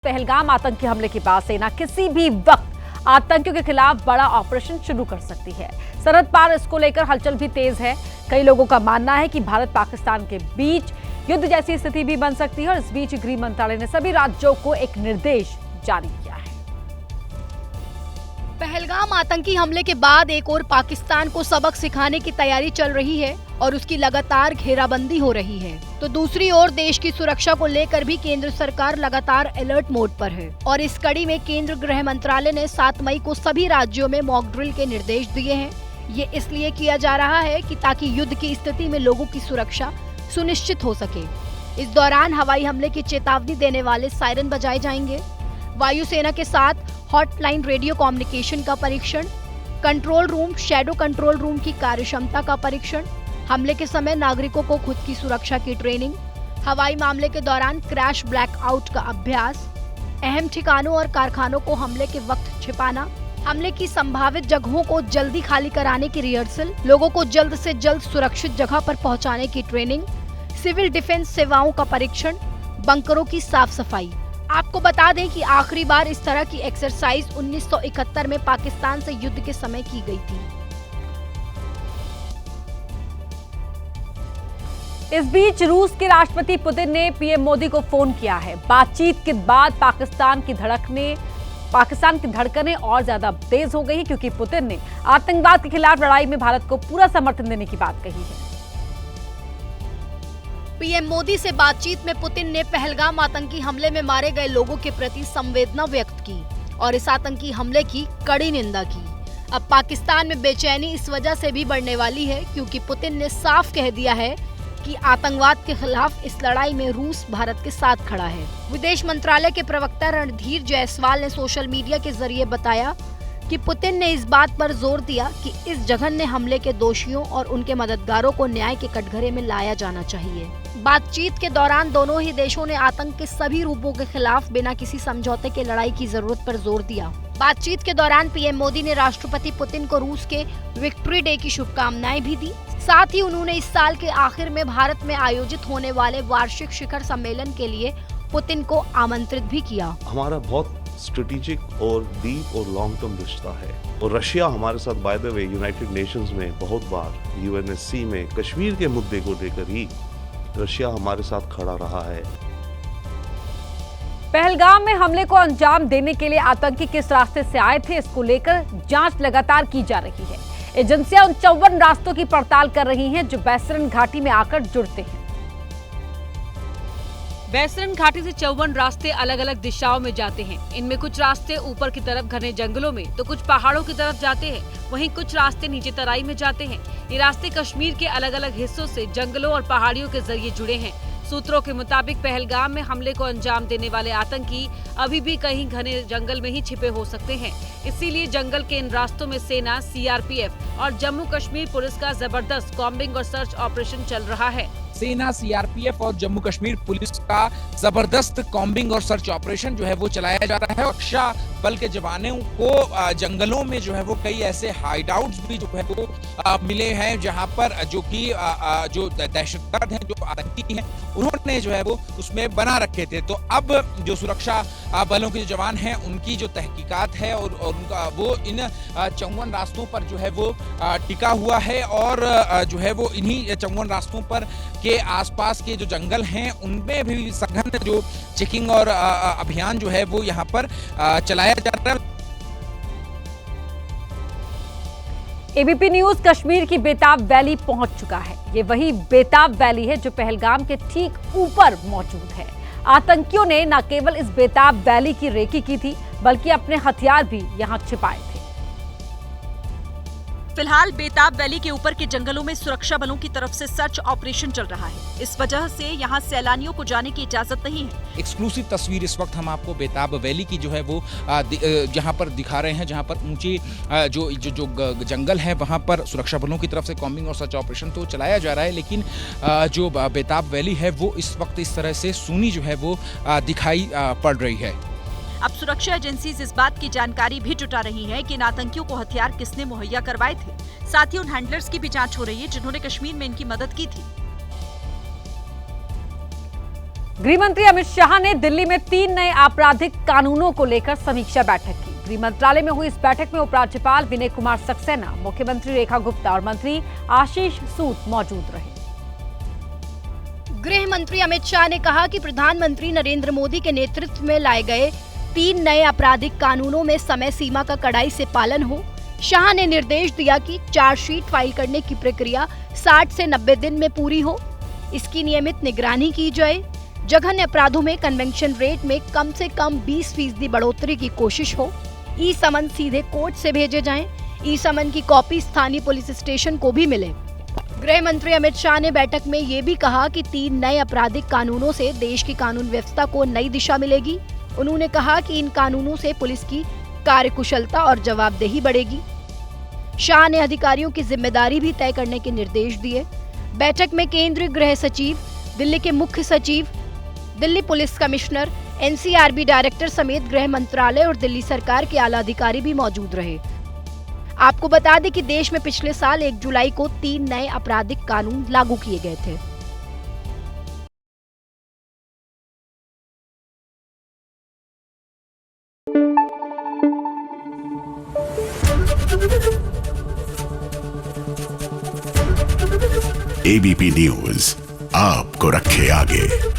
पहलगाम आतंकी हमले के बाद सेना किसी भी वक्त आतंकियों के खिलाफ बड़ा ऑपरेशन शुरू कर सकती है। सरहद पार इसको लेकर हलचल भी तेज है। कई लोगों का मानना है कि भारत पाकिस्तान के बीच युद्ध जैसी स्थिति भी बन सकती है और इस बीच गृह मंत्रालय ने सभी राज्यों को एक निर्देश जारी किया है। पहलगाम आतंकी हमले के बाद एक और पाकिस्तान को सबक सिखाने की तैयारी चल रही है और उसकी लगातार घेराबंदी हो रही है, तो दूसरी ओर देश की सुरक्षा को लेकर भी केंद्र सरकार लगातार अलर्ट मोड पर है। और इस कड़ी में केंद्र गृह मंत्रालय ने 7 मई को सभी राज्यों में मॉक ड्रिल के निर्देश दिए हैं। ये इसलिए किया जा रहा है कि ताकि युद्ध की स्थिति में लोगों की सुरक्षा सुनिश्चित हो सके। इस दौरान हवाई हमले की चेतावनी देने वाले सायरन बजाए जाएंगे। वायुसेना के साथ हॉटलाइन रेडियो कम्युनिकेशन का परीक्षण, control room, shadow control room की कार्यक्षमता का परीक्षण, हमले के समय नागरिकों को खुद की सुरक्षा की ट्रेनिंग, हवाई मामले के दौरान क्रैश ब्लैकआउट का अभ्यास, अहम ठिकानों और कारखानों को हमले के वक्त छिपाना, हमले की संभावित जगहों को जल्दी खाली कराने की रिहर्सल, लोगों को जल्द से जल्द सुरक्षित जगह पर पहुंचाने की ट्रेनिंग, सिविल डिफेंस सेवाओं का परीक्षण, बंकरों की साफ सफाई। आपको बता दें कि आखिरी बार इस तरह की एक्सरसाइज 1971 में पाकिस्तान से युद्ध के समय की गई थी। इस बीच रूस के राष्ट्रपति पुतिन ने पीएम मोदी को फोन किया है। बातचीत के बाद पाकिस्तान की धड़कनें और ज्यादा तेज हो गई हैं, क्योंकि पुतिन ने आतंकवाद के खिलाफ लड़ाई में भारत को पूरा समर्थन देने की बात कही है। पीएम मोदी से बातचीत में पुतिन ने पहलगाम आतंकी हमले में मारे गए लोगों के प्रति संवेदना व्यक्त की और इस आतंकी हमले की कड़ी निंदा की। अब पाकिस्तान में बेचैनी इस वजह से भी बढ़ने वाली है क्योंकि पुतिन ने साफ कह दिया है कि आतंकवाद के खिलाफ इस लड़ाई में रूस भारत के साथ खड़ा है। विदेश मंत्रालय के प्रवक्ता रणधीर जायसवाल ने सोशल मीडिया के जरिए बताया कि पुतिन ने इस बात पर जोर दिया कि इस जघन्य हमले के दोषियों और उनके मददगारों को न्याय के कटघरे में लाया जाना चाहिए। बातचीत के दौरान दोनों ही देशों ने आतंक के सभी रूपों के खिलाफ बिना किसी समझौते के लड़ाई की जरूरत पर जोर दिया। बातचीत के दौरान पीएम मोदी ने राष्ट्रपति पुतिन को रूस के विक्ट्री डे की शुभकामनाएं भी दी। साथ ही उन्होंने इस साल के आखिर में भारत में आयोजित होने वाले वार्षिक शिखर सम्मेलन के लिए पुतिन को आमंत्रित भी किया। हमारा बहुत स्ट्रेटेजिक और डीप और लॉन्ग टर्म रिश्ता है और रशिया हमारे साथ by the way United Nations में बहुत बार यूएनएससी में कश्मीर के मुद्दे को लेकर ही रशिया हमारे साथ खड़ा रहा है। पहलगाम में हमले को अंजाम देने के लिए आतंकी किस रास्ते से आए थे, इसको लेकर जांच लगातार की जा रही है। एजेंसियां उन 54 रास्तों की पड़ताल कर रही हैं जो बैसरन घाटी में आकर जुड़ते हैं। बैसरन घाटी से 54 रास्ते अलग अलग दिशाओं में जाते हैं। इनमें कुछ रास्ते ऊपर की तरफ घने जंगलों में तो कुछ पहाड़ों की तरफ जाते हैं, वहीं कुछ रास्ते नीचे तराई में जाते हैं। ये रास्ते कश्मीर के अलग अलग हिस्सों से जंगलों और पहाड़ियों के जरिए जुड़े हैं। सूत्रों के मुताबिक पहलगाम में हमले को अंजाम देने वाले आतंकी अभी भी कहीं घने जंगल में ही छिपे हो सकते हैं। इसीलिए जंगल के इन रास्तों में सेना, सीआरपीएफ और जम्मू कश्मीर पुलिस का जबरदस्त कॉम्बिंग और सर्च ऑपरेशन चल रहा है। सेना, सीआरपीएफ और जम्मू कश्मीर पुलिस का जबरदस्त कॉम्बिंग और सर्च ऑपरेशन जो है वो चलाया जा रहा है। रक्षा बल के जवानों को जंगलों में जो है वो कई ऐसे हाइडआउट्स भी जो है वो मिले हैं जहां पर जो दहशतगर्द हैं, जो आतंकी हैं, उन्होंने जो है वो उसमें बना रखे थे। तो अब जो सुरक्षा बलों के जवान हैं उनकी जो तहकीकात है और उनका वो इन 54 रास्तों पर जो है वो टिका हुआ है और जो है वो इन्हीं 54 रास्तों पर के आसपास के जो जंगल हैं उनमें भी सघन जो चेकिंग और अभियान जो है वो यहाँ पर चलाया जा रहा है। एबीपी न्यूज कश्मीर की बेताब वैली पहुंच चुका है। ये वही बेताब वैली है जो पहलगाम के ठीक ऊपर मौजूद है। आतंकियों ने न केवल इस बेताब वैली की रेकी की थी, बल्कि अपने हथियार भी यहां छिपाए थे। फिलहाल बेताब वैली के ऊपर के जंगलों में सुरक्षा बलों की तरफ से सर्च ऑपरेशन चल रहा है। इस वजह से यहाँ सैलानियों को जाने की इजाजत नहीं है। एक्सक्लूसिव तस्वीर इस वक्त हम आपको बेताब वैली की जो है वो जहाँ पर दिखा रहे हैं, जहाँ पर ऊंची जो जंगल है वहाँ पर सुरक्षा बलों की तरफ से कॉम्बिंग और सर्च ऑपरेशन तो चलाया जा रहा है, लेकिन जो बेताब वैली है वो इस वक्त इस तरह से सूनी जो है वो दिखाई पड़ रही है। अब सुरक्षा एजेंसीज इस बात की जानकारी भी जुटा रही हैं कि इन आतंकियों को हथियार किसने मुहैया करवाए थे। साथ ही उन हैंडलर्स की भी जांच हो रही है जिन्होंने कश्मीर में इनकी मदद की थी। गृह मंत्री अमित शाह ने दिल्ली में 3 नए आपराधिक कानूनों को लेकर समीक्षा बैठक की। गृह मंत्रालय में हुई इस बैठक में उपराज्यपाल विनय कुमार सक्सेना, मुख्यमंत्री रेखा गुप्ता और मंत्री आशीष सूद मौजूद रहे। गृह मंत्री अमित शाह ने कहा कि प्रधानमंत्री नरेंद्र मोदी के नेतृत्व में लाए गए 3 नए आपराधिक कानूनों में समय सीमा का कड़ाई से पालन हो। शाह ने निर्देश दिया कि चार्जशीट फाइल करने की प्रक्रिया 60 से 90 दिन में पूरी हो। इसकी नियमित निगरानी की जाए। जघन्य अपराधों में कन्वेंशन रेट में कम से कम 20% बढ़ोतरी की कोशिश हो। ई समन सीधे कोर्ट से भेजे जाएं। ई समन की कॉपी स्थानीय पुलिस स्टेशन को भी मिले। गृह मंत्री अमित शाह ने बैठक में ये भी कहा कि 3 नए आपराधिक कानूनों से देश की कानून व्यवस्था को नई दिशा मिलेगी। उन्होंने कहा कि इन कानूनों से पुलिस की कार्यकुशलता और जवाबदेही बढ़ेगी। शाह ने अधिकारियों की जिम्मेदारी भी तय करने के निर्देश दिए। बैठक में केंद्रीय गृह सचिव, दिल्ली के मुख्य सचिव, Delhi police commissioner, NCRB director समेत गृह मंत्रालय और दिल्ली सरकार के आला अधिकारी भी मौजूद रहे। आपको बता दें कि देश में पिछले साल 1 जुलाई को 3 नए आपराधिक कानून लागू किए गए थे। एबीपी न्यूज आपको रखे आगे।